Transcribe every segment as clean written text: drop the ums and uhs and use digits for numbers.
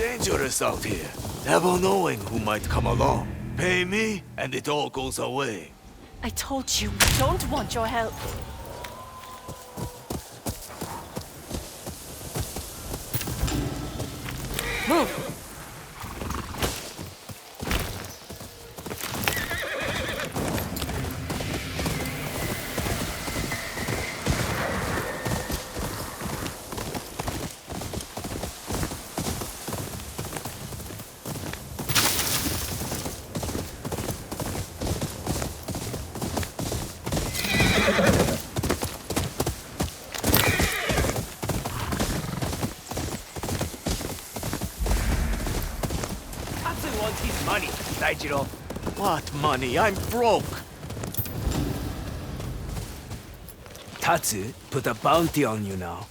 dangerous out here. Never knowing who might come along. Pay me, and it all goes away. I told you, we don't want your help. Move! Wants his money, Daijiro. What money? I'm broke. Tatsu put a bounty on you now.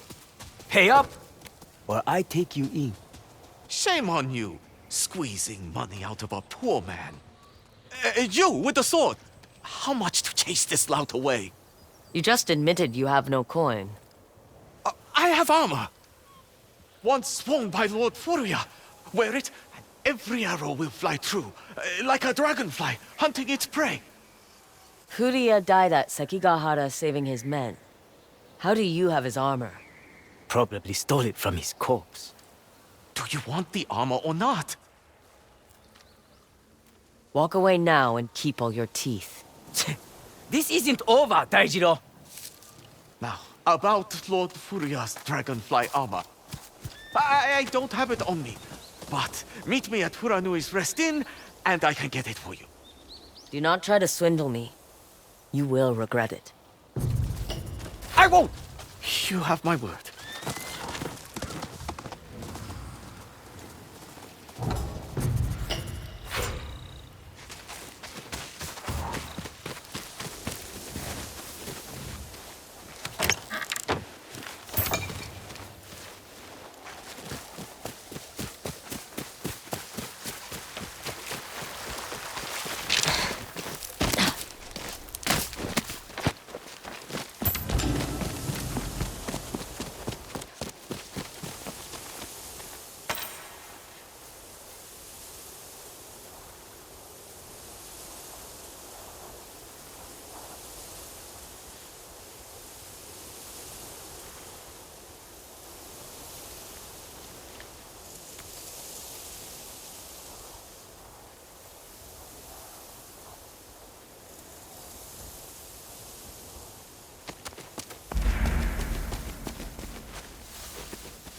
Pay up, or I take you in. Shame on you, squeezing money out of a poor man. You, with the sword. How much to chase this lout away? You just admitted you have no coin. I have armor. Once worn by Lord Furuya. Wear it, and every arrow will fly true, like a dragonfly hunting its prey. Furuya died at Sekigahara saving his men. How do you have his armor? Probably stole it from his corpse. Do you want the armor or not? Walk away now and keep all your teeth. This isn't over, Daijiro. Now, about Lord Furuya's dragonfly armor. I don't have it on me, but meet me at Furanui's Rest Inn, and I can get it for you. Do not try to swindle me. You will regret it. I won't! You have my word.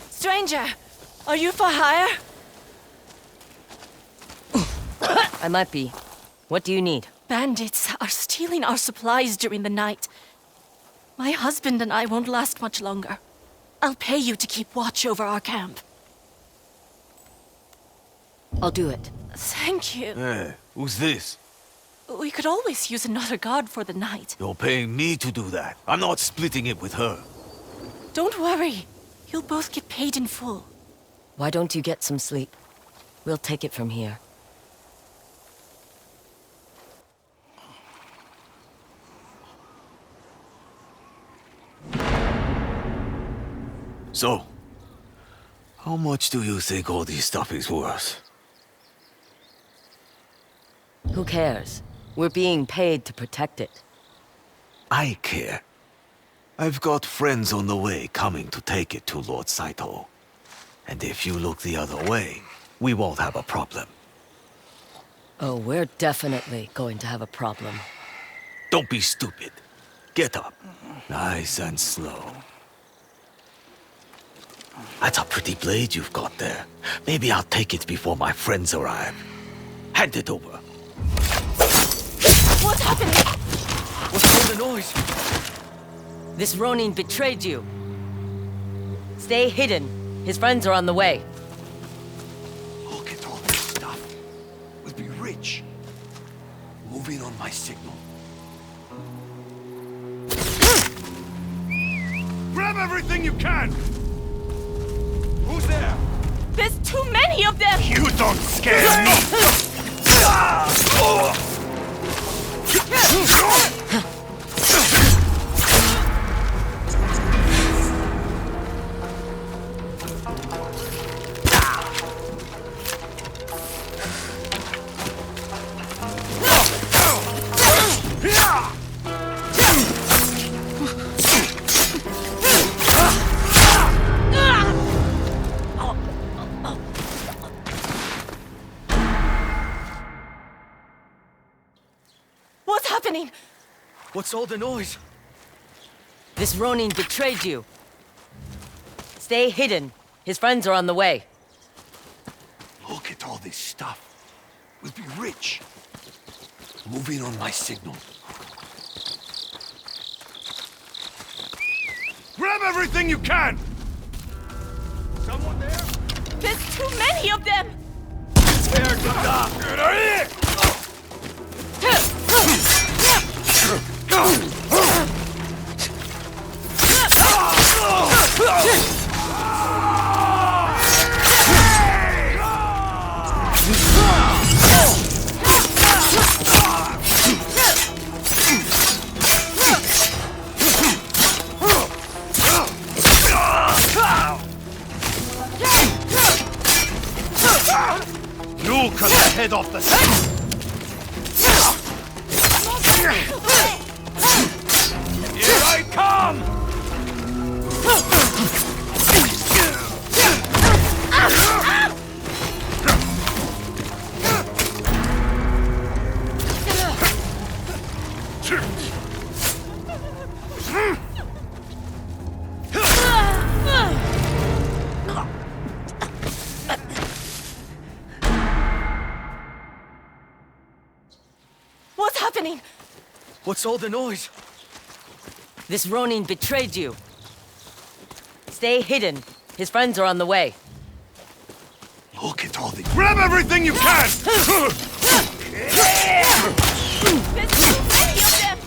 Stranger, are you for hire? I might be. What do you need? Bandits are stealing our supplies during the night. My husband and I won't last much longer. I'll pay you to keep watch over our camp. I'll do it. Thank you. Hey, who's this? We could always use another guard for the night. You're paying me to do that. I'm not splitting it with her. Don't worry. You'll both get paid in full. Why don't you get some sleep? We'll take it from here. So, how much do you think all this stuff is worth? Who cares? We're being paid to protect it. I care. I've got friends on the way coming to take it to Lord Saito. And if you look the other way, we won't have a problem. Oh, we're definitely going to have a problem. Don't be stupid. Get up. Nice and slow. That's a pretty blade you've got there. Maybe I'll take it before my friends arrive. Hand it over. What's happening? What's all the noise? This Ronin betrayed you. Stay hidden. His friends are on the way. Look at all this stuff. We'll be rich. Move in on my signal. Grab everything you can! Who's there? There's too many of them! You don't scare me! What's all the noise? This Ronin betrayed you. Stay hidden. His friends are on the way. Look at all this stuff. We'll be rich. Move in on my signal. Grab everything you can! Someone there? There's too many of them! Scared to die! Get out here! You cut the head off the snake! Here I come! What's happening? What's all the noise? This Ronin betrayed you. Stay hidden. His friends are on the way. Look at all this. Grab everything you can! There's too many of them!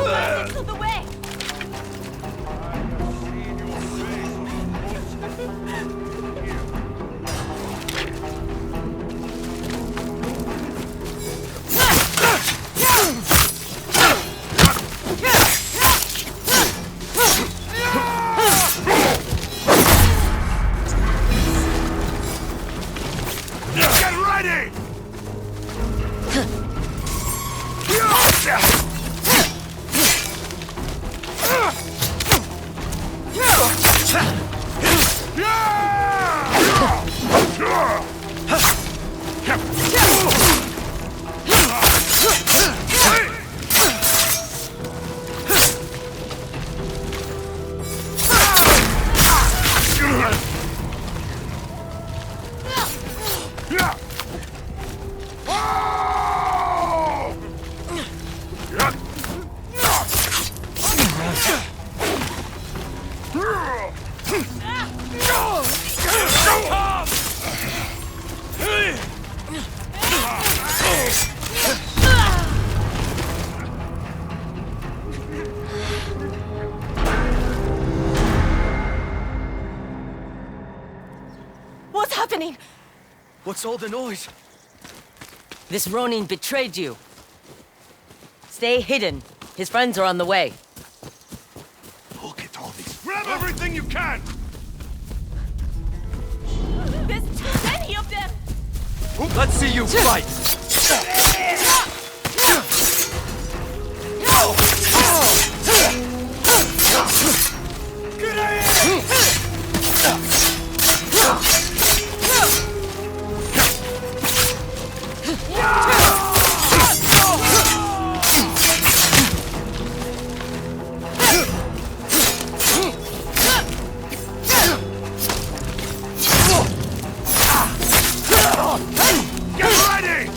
Out of the way! Get ready! What's happening? What's all the noise? This Ronin betrayed you. Stay hidden. His friends are on the way. Look at all this. Grab everything you can! There's too many of them! Let's see you fight! Get ready!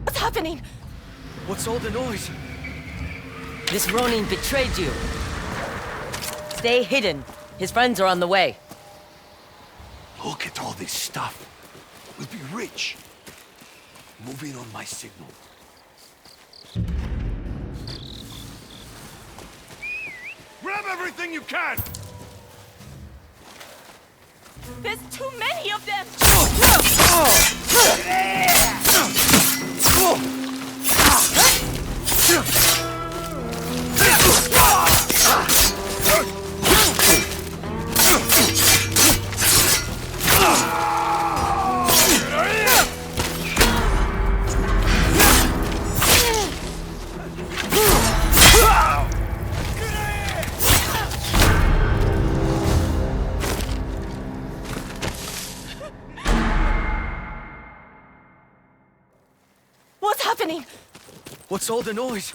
What's happening? What's all the noise? This Ronin betrayed you. Stay hidden. His friends are on the way. Look at all this stuff. We'll be rich. Moving on my signal. Grab everything you can! There's too many of them! What's happening? What's all the noise?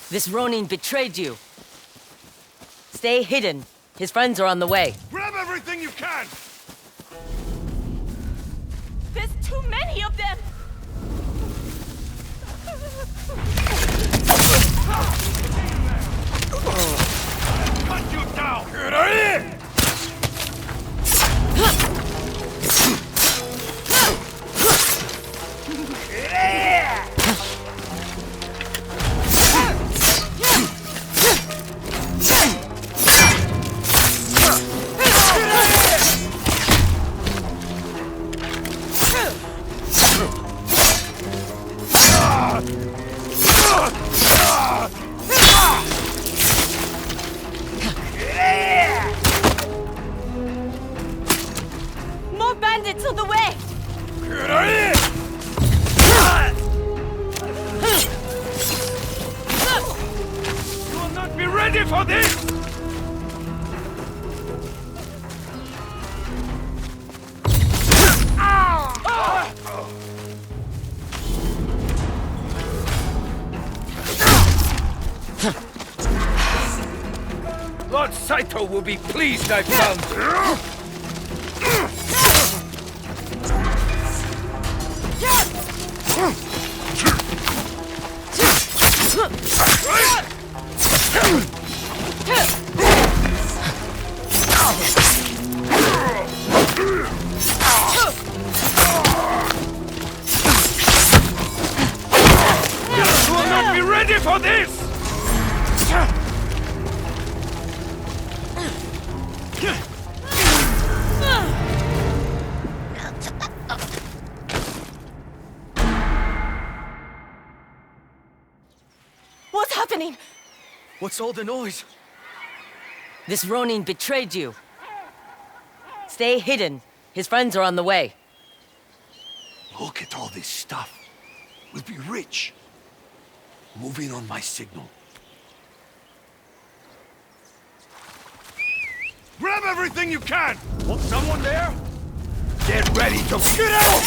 This Ronin betrayed you. Stay hidden. His friends are on the way. Grab everything you can! There's too many of them! Cut you down! Get in! More bandits on the way! Get in! You will not be ready for this! Lord Saito will be pleased I found you. You will not be ready for this! What's happening? What's all the noise? This Ronin betrayed you. Stay hidden. His friends are on the way. Look at all this stuff. We'll be rich. Moving on my signal. Grab everything you can! Want someone there? Get ready to get out!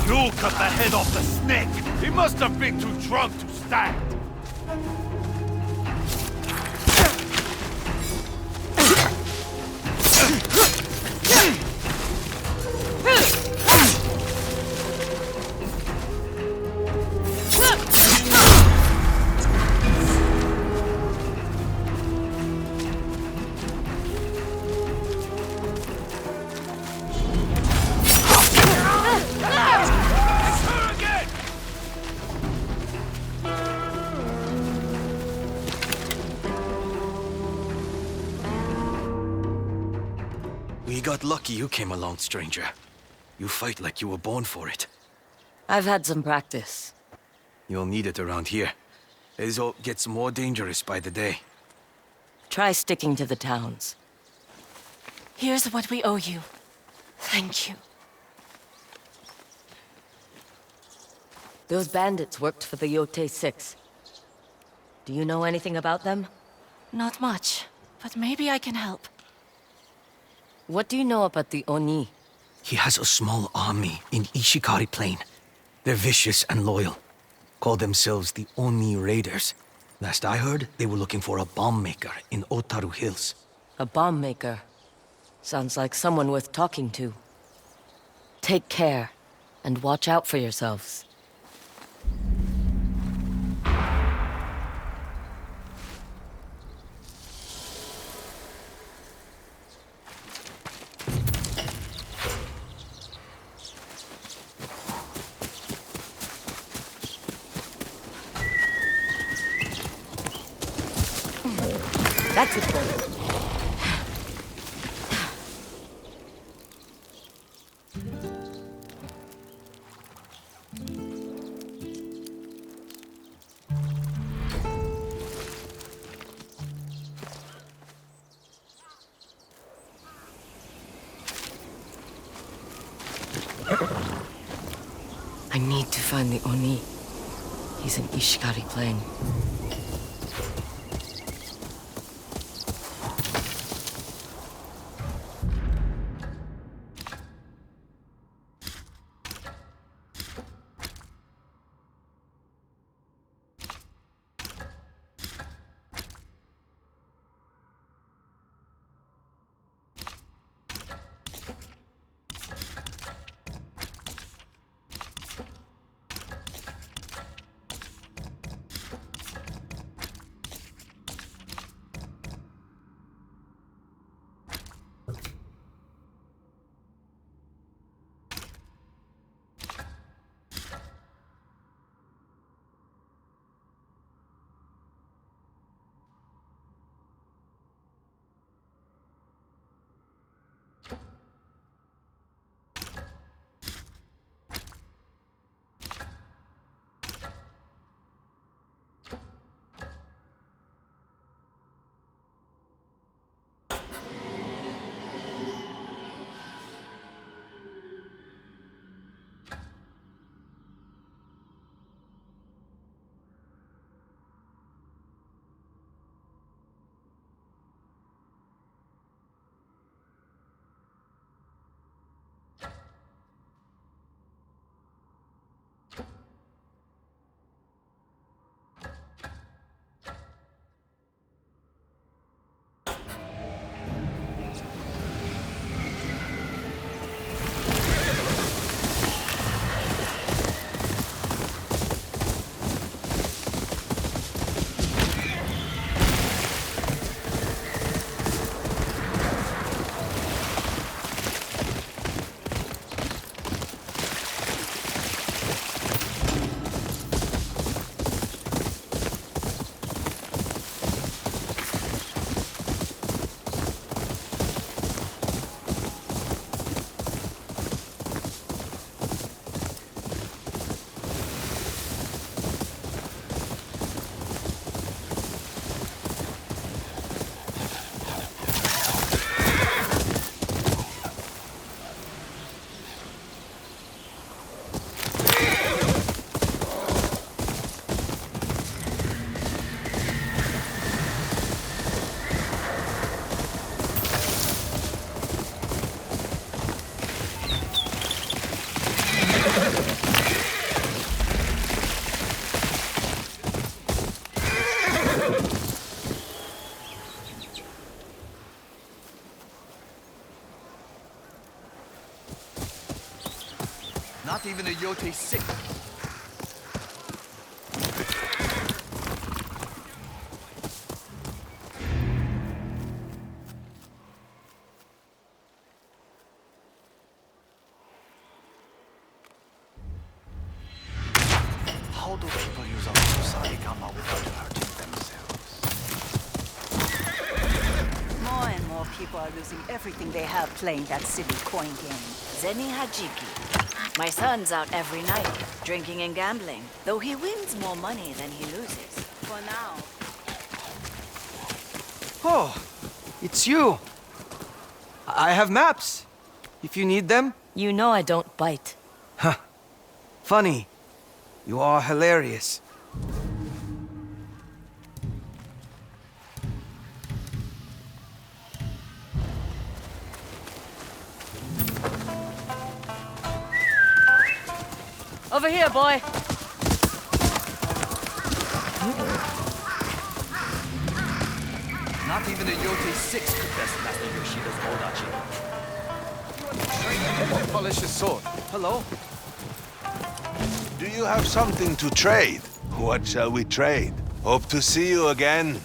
You cut the head off the snake! He must have been too drunk to stand! We got lucky you came along, stranger. You fight like you were born for it. I've had some practice. You'll need it around here. Ezo gets more dangerous by the day. Try sticking to the towns. Here's what we owe you. Thank you. Those bandits worked for the Yotei 6. Do you know anything about them? Not much, but maybe I can help. What do you know about the Oni? He has a small army in Ishikari Plain. They're vicious and loyal. Call themselves the Oni Raiders. Last I heard, they were looking for a bomb maker in Otaru Hills. A bomb maker. Sounds like someone worth talking to. Take care, and watch out for yourselves. That's it, boy. I need to find the Oni. He's in Ishikari Plain. Not even a Yotei sick. How do people use a Kusarigama without hurting themselves? More and more people are losing everything they have playing that silly coin game. Zeni Hajiki. My son's out every night, drinking and gambling, though he wins more money than he loses. For now. Oh, it's you. I have maps. If you need them. You know I don't bite. Huh. Funny. You are hilarious. Over here, boy. Not even a Yotei 6 could best Master Yoshida's Odachi. Polish his sword. Hello. Do you have something to trade? What shall we trade? Hope to see you again.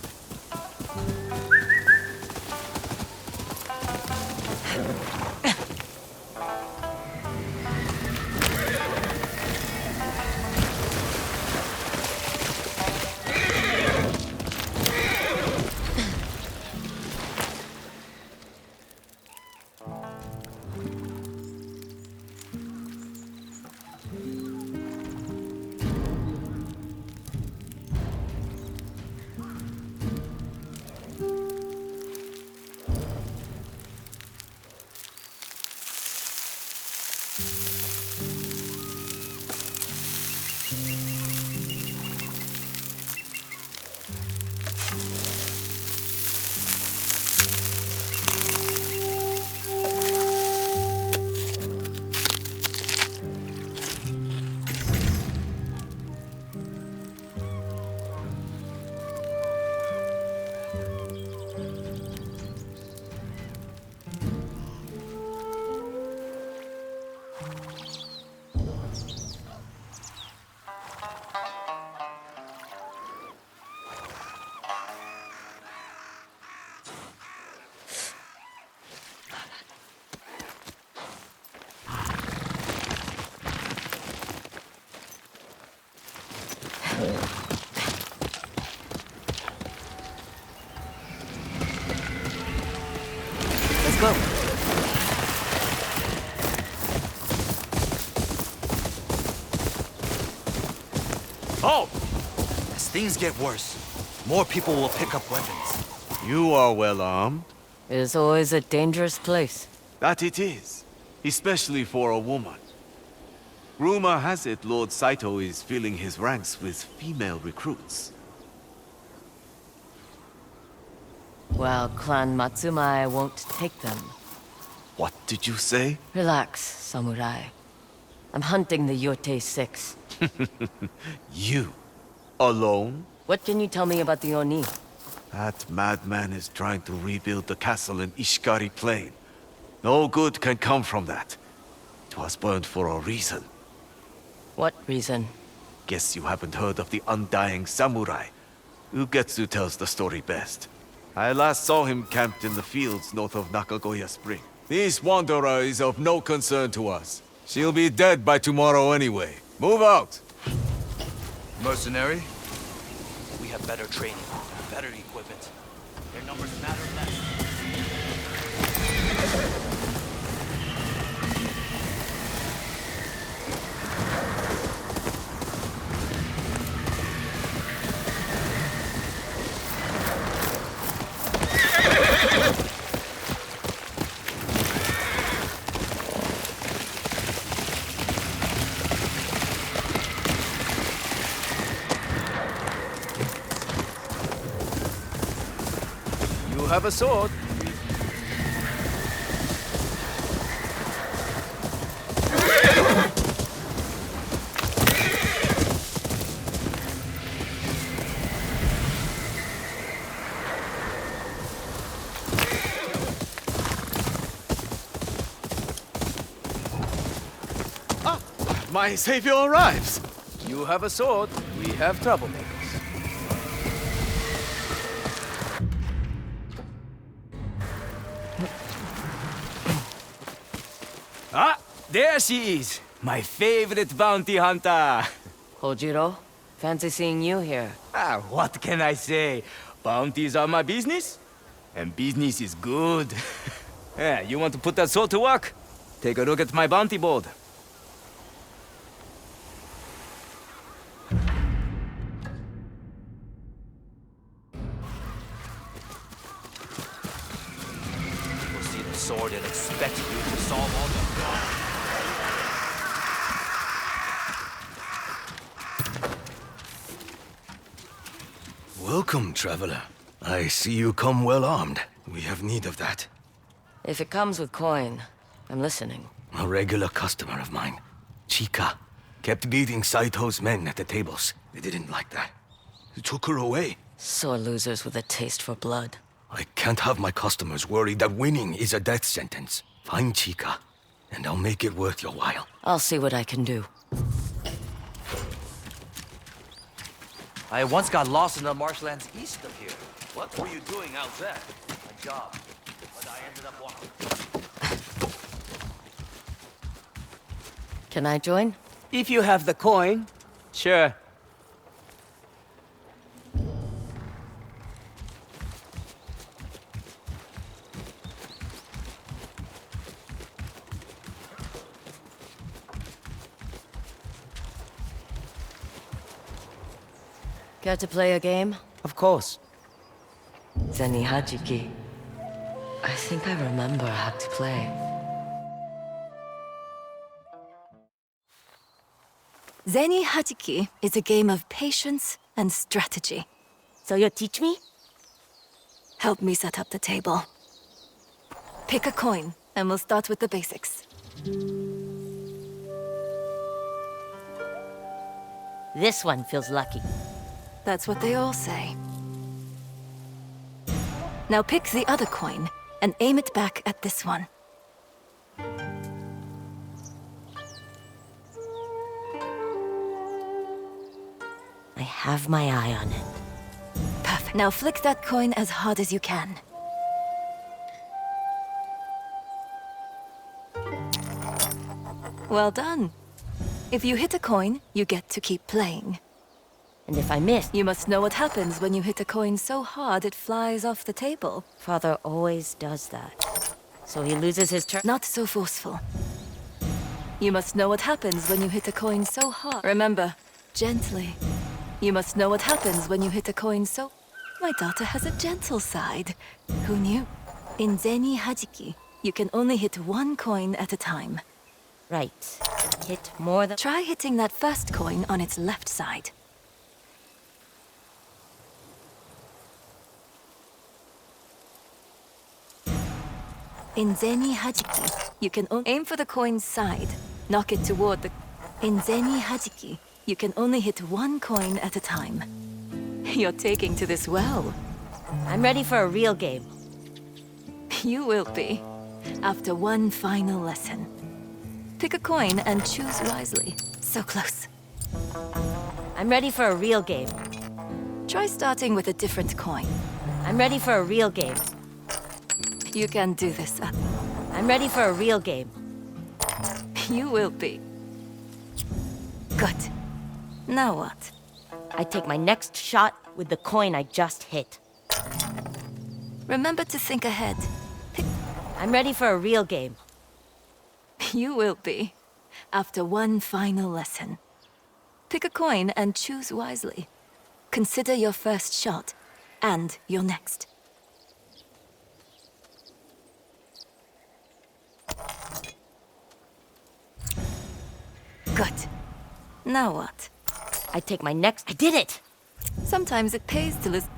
Let's go. Oh! As things get worse, more people will pick up weapons. You are well armed. It is always a dangerous place. That it is, especially for a woman. Rumor has it Lord Saito is filling his ranks with female recruits. Well, Clan Matsumai won't take them. What did you say? Relax, samurai. I'm hunting the Yotei 6. You? Alone? What can you tell me about the Oni? That madman is trying to rebuild the castle in Ishikari Plain. No good can come from that. It was burned for a reason. What reason? Guess you haven't heard of the undying samurai. Ugetsu tells the story best. I last saw him camped in the fields north of Nakagoya Spring. This wanderer is of no concern to us. She'll be dead by tomorrow anyway. Move out! Mercenary? We have better training, better equipment. Their numbers matter less. You have a sword. my savior arrives. You have a sword, we have troublemakers. Ah, there she is! My favorite bounty hunter! Kojiro, fancy seeing you here. Ah, what can I say? Bounties are my business, and business is good. Yeah, you want to put that sword to work? Take a look at my bounty board. You'll see the sword and expect you to solve all the... Welcome, traveler. I see you come well armed. We have need of that. If it comes with coin, I'm listening. A regular customer of mine, Chika, kept beating Saito's men at the tables. They didn't like that. He took her away. Sore losers with a taste for blood. I can't have my customers worried that winning is a death sentence. Find Chika, and I'll make it worth your while. I'll see what I can do. I once got lost in the marshlands east of here. What were you doing out there? A job. But I ended up walking. Can I join? If you have the coin, sure. Care to play a game? Of course. Zeni Hajiki. I think I remember how to play. Zeni Hajiki is a game of patience and strategy. So you'll teach me? Help me set up the table. Pick a coin, and we'll start with the basics. This one feels lucky. That's what they all say. Now pick the other coin, and aim it back at this one. I have my eye on it. Perfect. Now flick that coin as hard as you can. Well done. If you hit a coin, you get to keep playing. And if I miss, You must know what happens when you hit a coin so hard it flies off the table. Father always does that. So he loses his turn. Not so forceful. You must know what happens when you hit a coin so hard. Remember, gently. You must know what happens when you hit a coin so... My daughter has a gentle side. Who knew? In Zeni Hajiki, you can only hit one coin at a time. Right. Hit more than... Try hitting that first coin on its left side. In Zeni Hajiki, you can aim for the coin's side. Knock it toward the... In Zeni Hajiki, you can only hit one coin at a time. You're taking to this well. I'm ready for a real game. You will be, after one final lesson. Pick a coin and choose wisely. So close. I'm ready for a real game. Try starting with a different coin. I'm ready for a real game. You can do this. I'm ready for a real game. You will be. Good. Now what? I take my next shot with the coin I just hit. Remember to think ahead. I'm ready for a real game. You will be, after one final lesson. Pick a coin and choose wisely. Consider your first shot, and your next. Good. Now what? I take my next... I did it! Sometimes it pays to listen.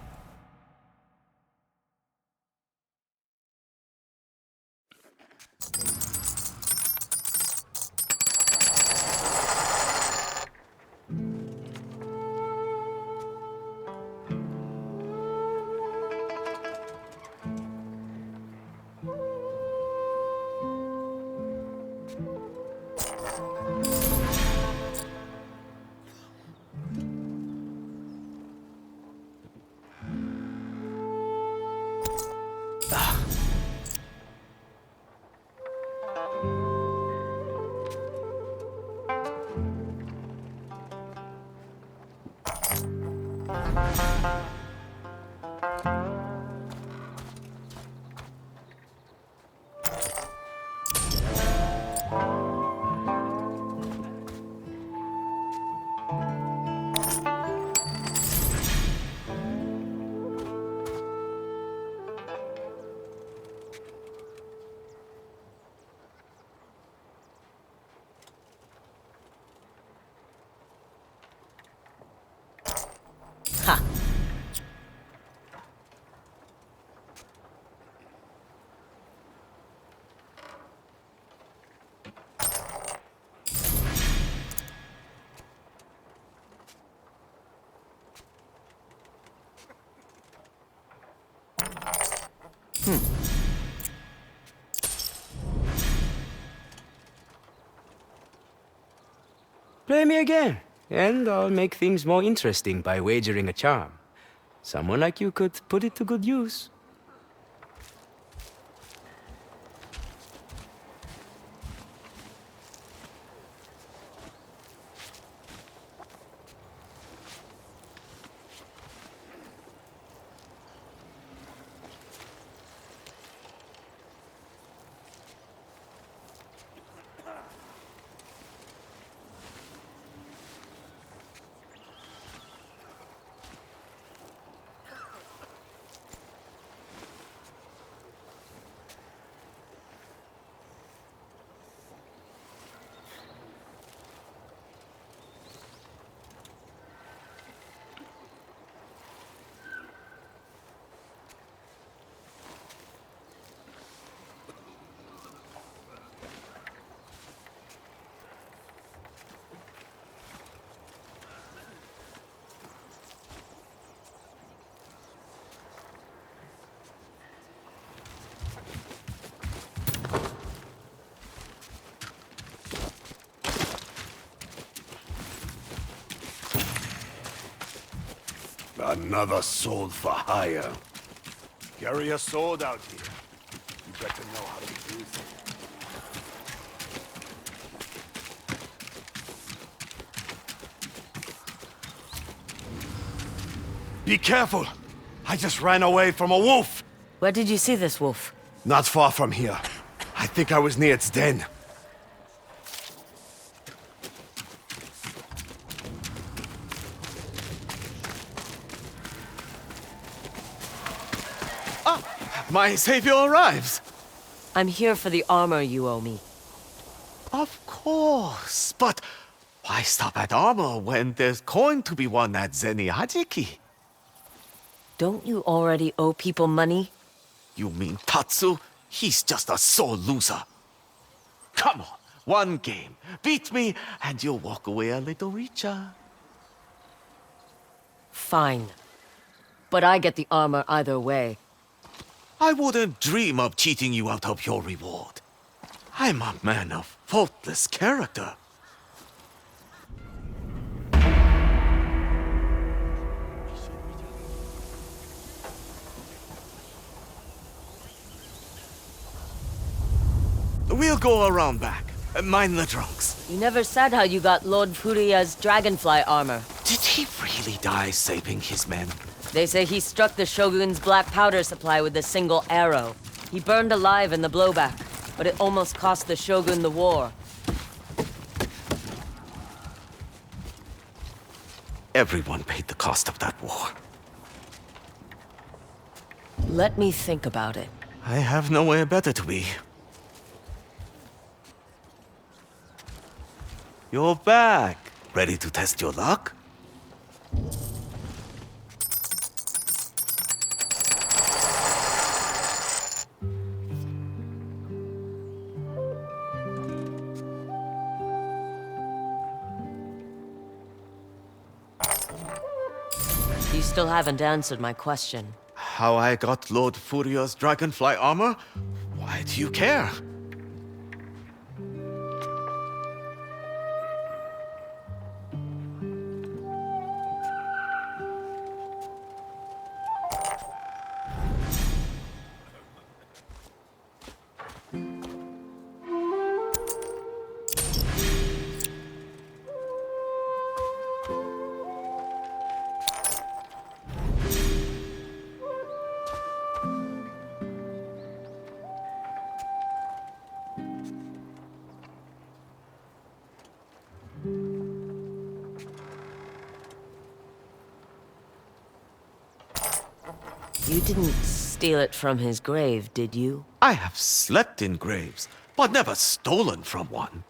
Play me again, and I'll make things more interesting by wagering a charm. Someone like you could put it to good use. Another sword for hire. Carry a sword out here. You better know how to use it. Be careful! I just ran away from a wolf! Where did you see this wolf? Not far from here. I think I was near its den. My savior arrives! I'm here for the armor you owe me. Of course, but why stop at armor when there's going to be one at Zeni Hajiki? Don't you already owe people money? You mean Tatsu? He's just a sore loser. Come on, one game. Beat me, and you'll walk away a little richer. Fine. But I get the armor either way. I wouldn't dream of cheating you out of your reward. I'm a man of faultless character. We'll go around back. Mind the drunks. You never said how you got Lord Furia's dragonfly armor. Did he really die saving his men? They say he struck the Shogun's black powder supply with a single arrow. He burned alive in the blowback, but it almost cost the Shogun the war. Everyone paid the cost of that war. Let me think about it. I have nowhere better to be. You're back. Ready to test your luck? You still haven't answered my question. How I got Lord Furia's dragonfly armor? Why do you care? You didn't steal it from his grave, did you? I have slept in graves, but never stolen from one.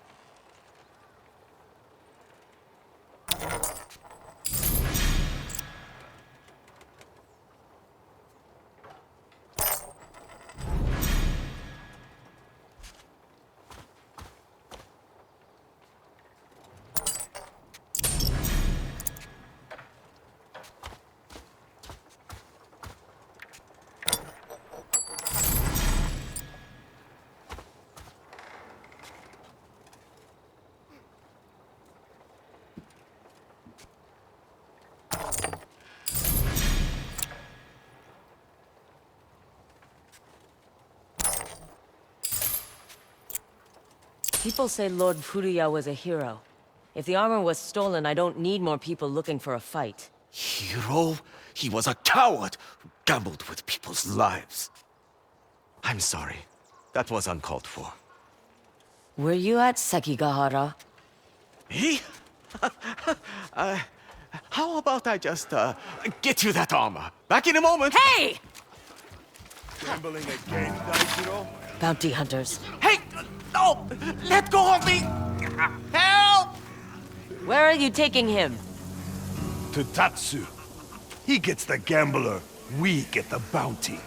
People say Lord Furuya was a hero. If the armor was stolen, I don't need more people looking for a fight. Hero? He was a coward who gambled with people's lives. I'm sorry. That was uncalled for. Were you at Sekigahara? Me? How about I just, get you that armor? Back in a moment! Hey! Gambling again, Daijiro? Bounty hunters. Hey! No! Let go of me! Help! Where are you taking him? To Tatsu. He gets the gambler, we get the bounty.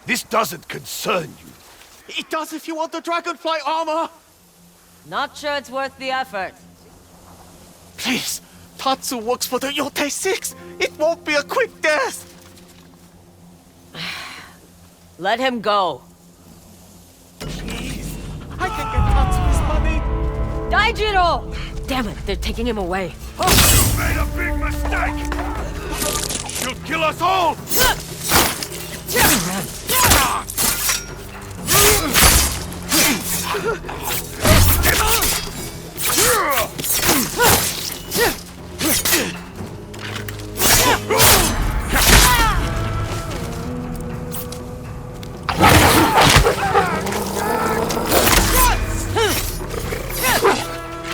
This doesn't concern you. It does if you want the dragonfly armor! Not sure it's worth the effort. Please! Tatsu works for the Yotei 6! It won't be a quick death! Let him go. Please! I can get Tatsu his money! Daijiro! Damn it, they're taking him away. You made a big mistake! She'll kill us all!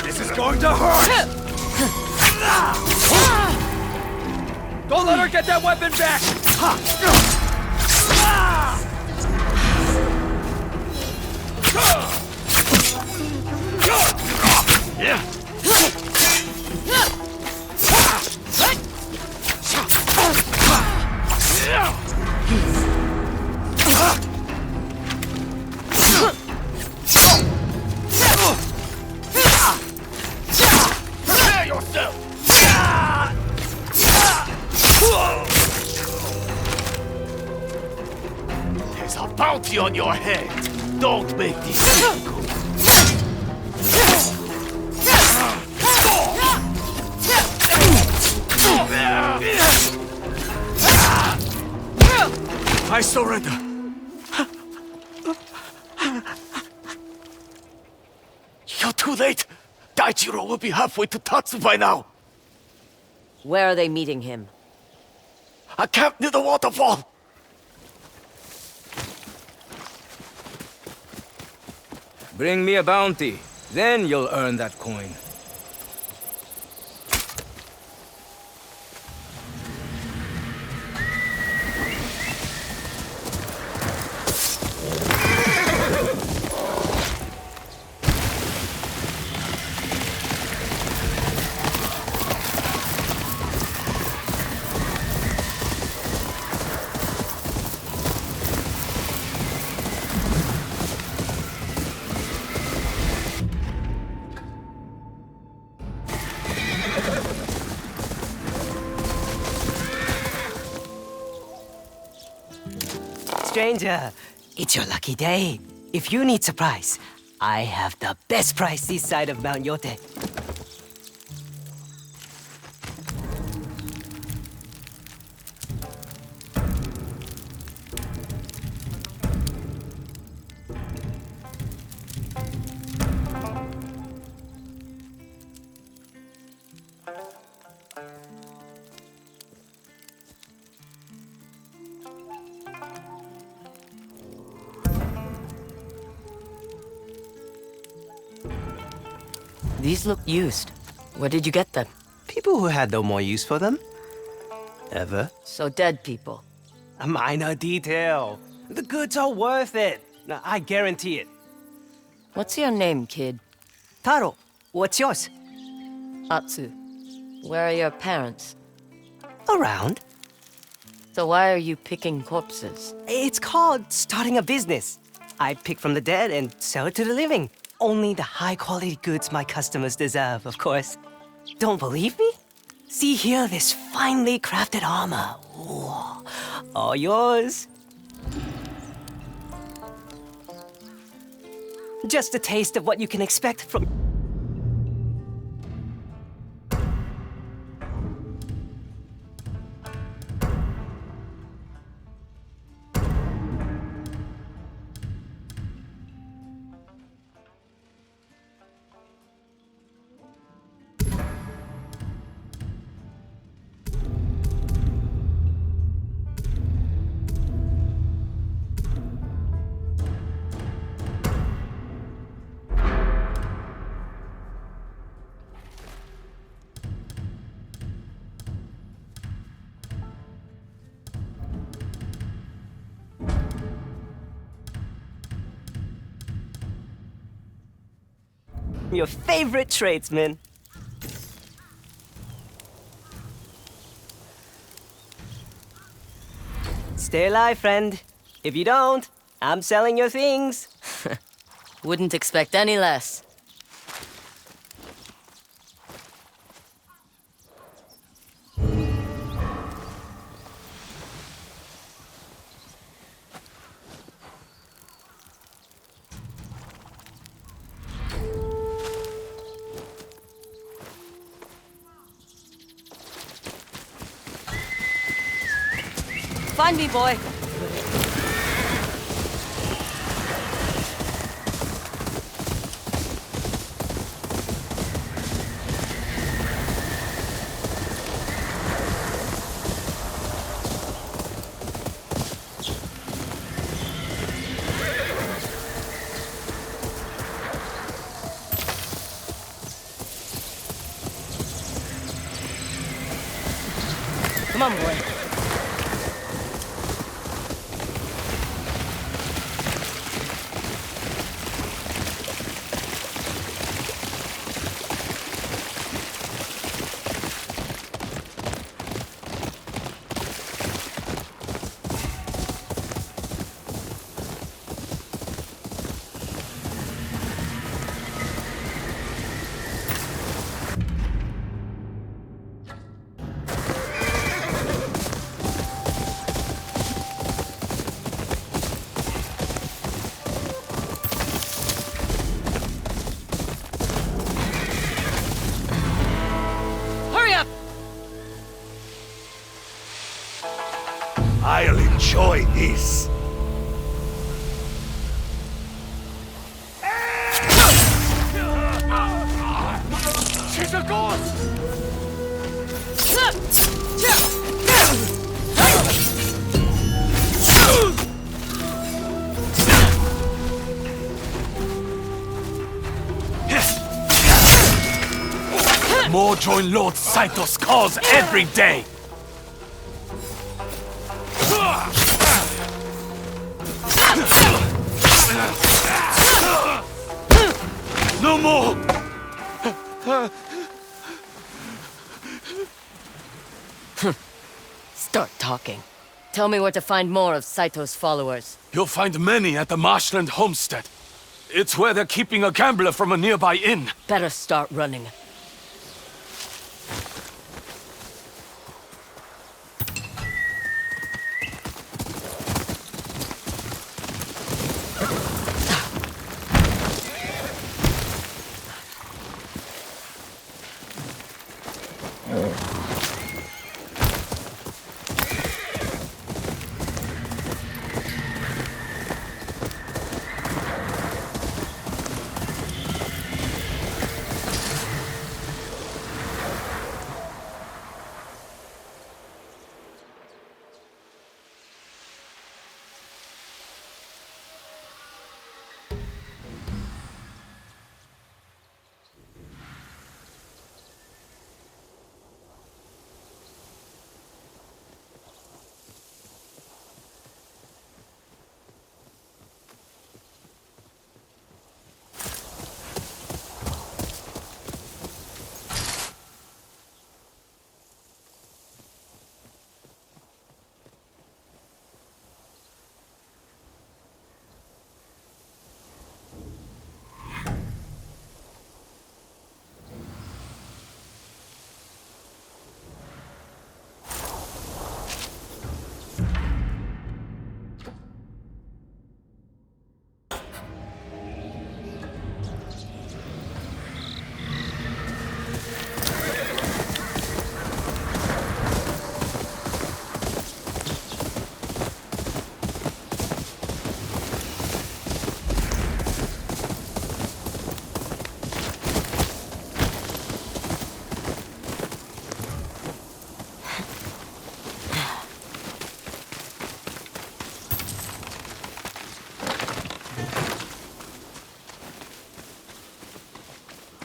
This is going to hurt! Don't let her get that weapon back! Prepare yourself! There's a bounty on your head. Don't make this difficult. I surrender. You're too late. Daijiro will be halfway to Tatsu by now. Where are they meeting him? A camp near the waterfall. Bring me a bounty. Then you'll earn that coin. Stranger, it's your lucky day. If you need surprise, I have the best price this side of Mount Yotei. These look used. Where did you get them? People who had no more use for them. Ever? So dead people. A minor detail. The goods are worth it. I guarantee it. What's your name, kid? Taro, what's yours? Atsu. Where are your parents? Around. So why are you picking corpses? It's called starting a business. I pick from the dead and sell it to the living. Only the high-quality goods my customers deserve, of course. Don't believe me? See here this finely crafted armor. Ooh, all yours. Just a taste of what you can expect from... Your favorite tradesman. Stay alive, friend. If you don't, I'm selling your things. Wouldn't expect any less. Find me, boy. Come on, boy. I'll enjoy this. She's a ghost! More join Lord Saito's cause every day! No more! Start talking. Tell me where to find more of Saito's followers. You'll find many at the Marshland homestead. It's where they're keeping a gambler from a nearby inn. Better start running.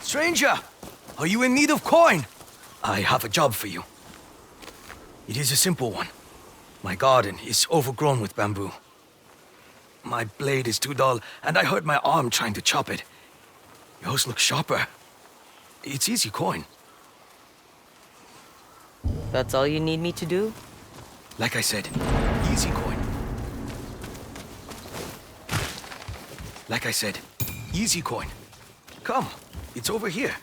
Stranger, are you in need of coin? I have a job for you. It is a simple one. My garden is overgrown with bamboo. My blade is too dull, and I hurt my arm trying to chop it. Yours looks sharper. It's easy coin. That's all you need me to do? Like I said, easy coin. Like I said, easy coin. Come, it's over here.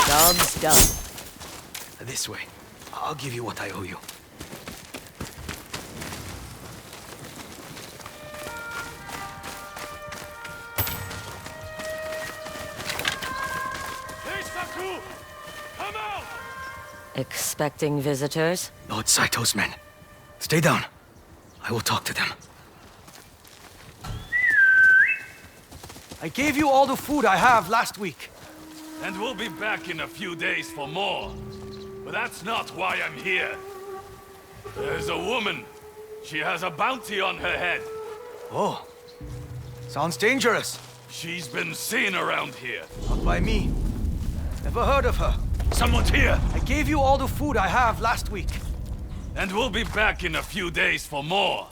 Job's done. This way. I'll give you what I owe you. Come out! Expecting visitors? Lord Saito's men. Stay down. I will talk to them. I gave you all the food I have last week. And we'll be back in a few days for more. But that's not why I'm here. There's a woman. She has a bounty on her head. Oh. Sounds dangerous. She's been seen around here. Not by me. Never heard of her. Someone's here! I gave you all the food I have last week. And we'll be back in a few days for more.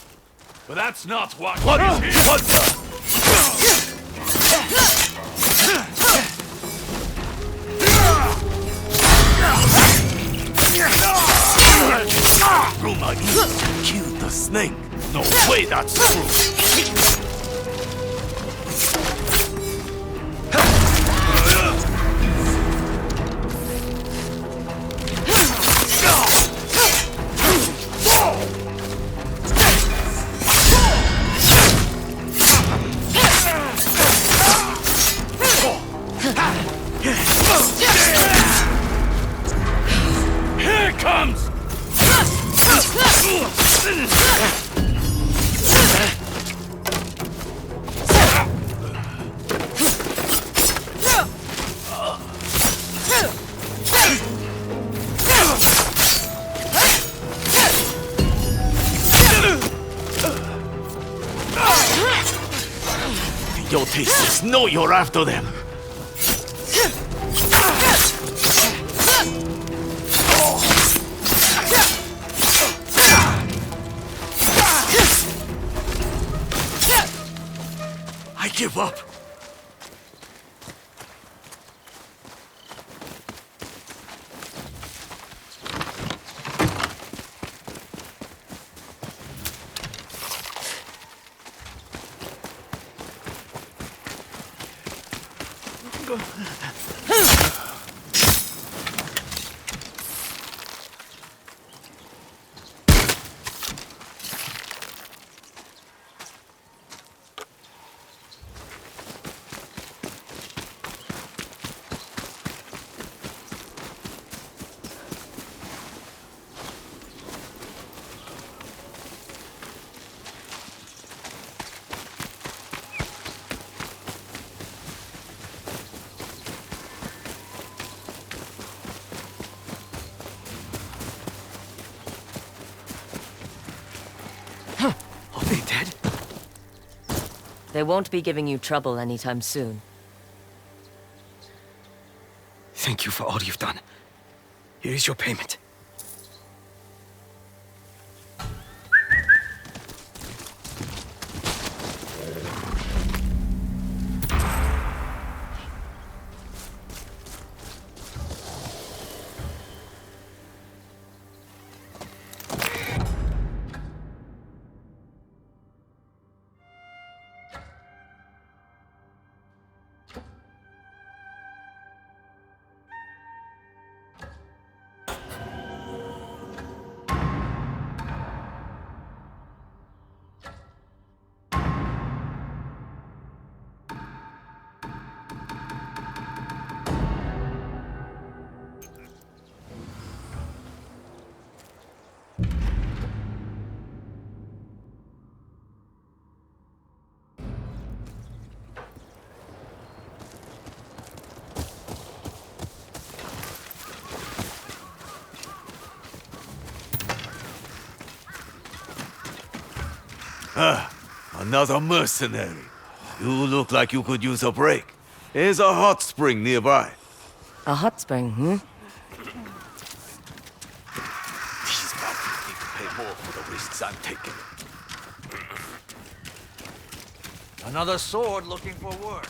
But that's not what is here! What the? Through my ears, killed the snake. No way that's true. Here it comes! Yotei says, no, you're after them. I give up. Are they dead? They won't be giving you trouble anytime soon. Thank you for all you've done. Here is your payment. Another mercenary. You look like you could use a break. There's a hot spring nearby. A hot spring, hmm? These bounties need to pay more for the risks I'm taking. Another sword looking for work.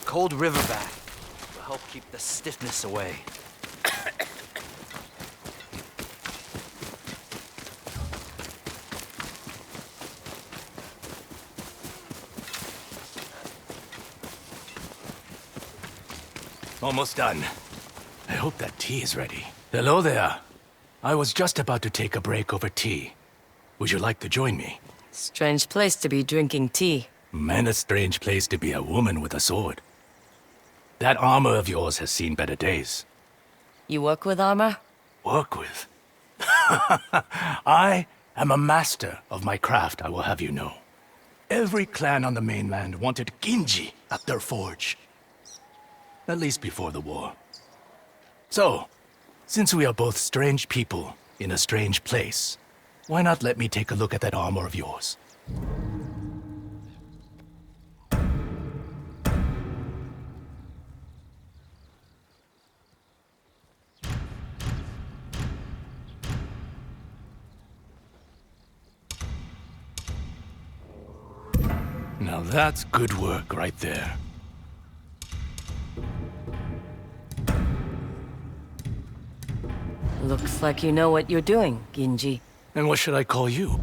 Cold river bath will help keep the stiffness away. Almost done. I hope that tea is ready. Hello there. I was just about to take a break over tea. Would you like to join me? Strange place to be drinking tea. Man, a strange place to be a woman with a sword. That armor of yours has seen better days. You work with armor? Work with? I am a master of my craft, I will have you know. Every clan on the mainland wanted Ginji at their forge. At least before the war. So, since we are both strange people in a strange place, why not let me take a look at that armor of yours? Now that's good work right there. Looks like you know what you're doing, Ginji. And what should I call you?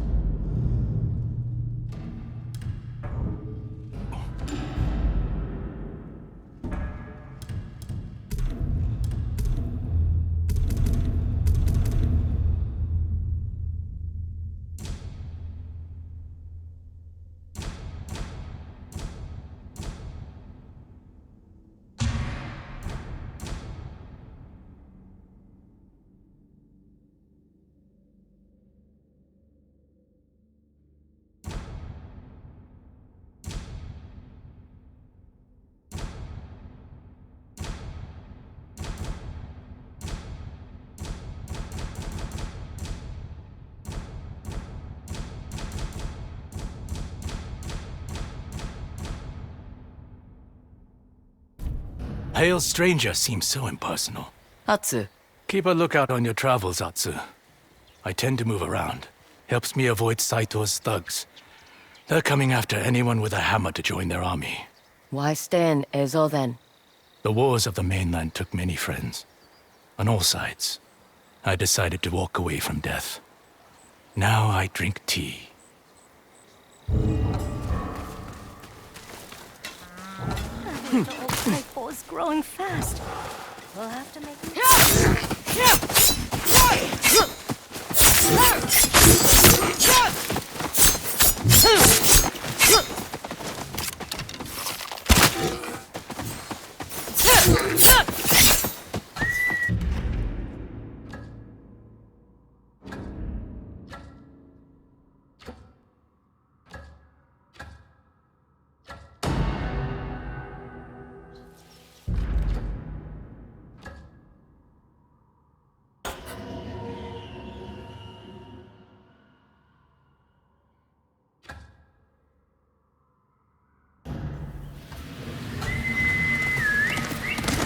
Hail stranger seems so impersonal. Atsu. Keep a lookout on your travels, Atsu. I tend to move around. Helps me avoid Saito's thugs. They're coming after anyone with a hammer to join their army. Why stay in Ezo then? The wars of the mainland took many friends. On all sides. I decided to walk away from death. Now I drink tea. My bow's growing fast. We'll have to make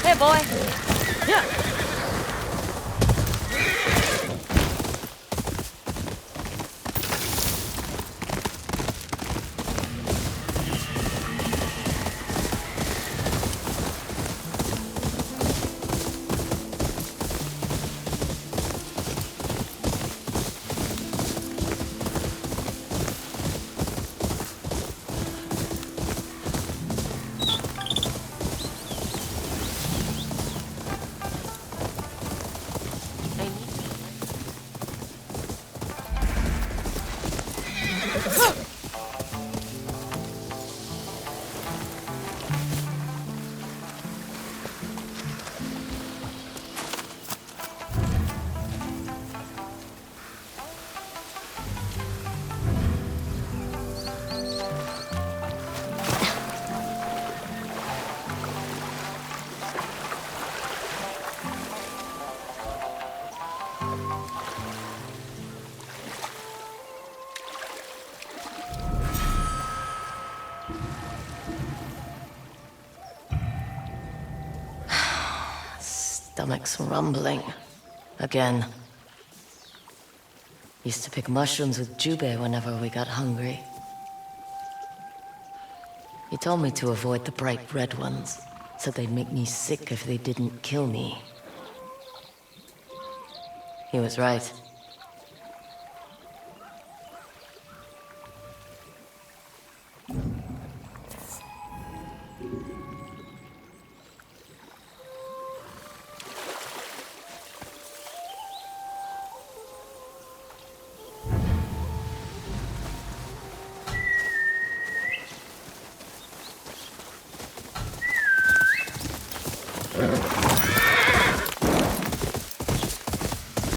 Hey, boy. stomach's rumbling. Again. Used to pick mushrooms with Jubei whenever we got hungry. He told me to avoid the bright red ones, so they'd make me sick if they didn't kill me. He was right.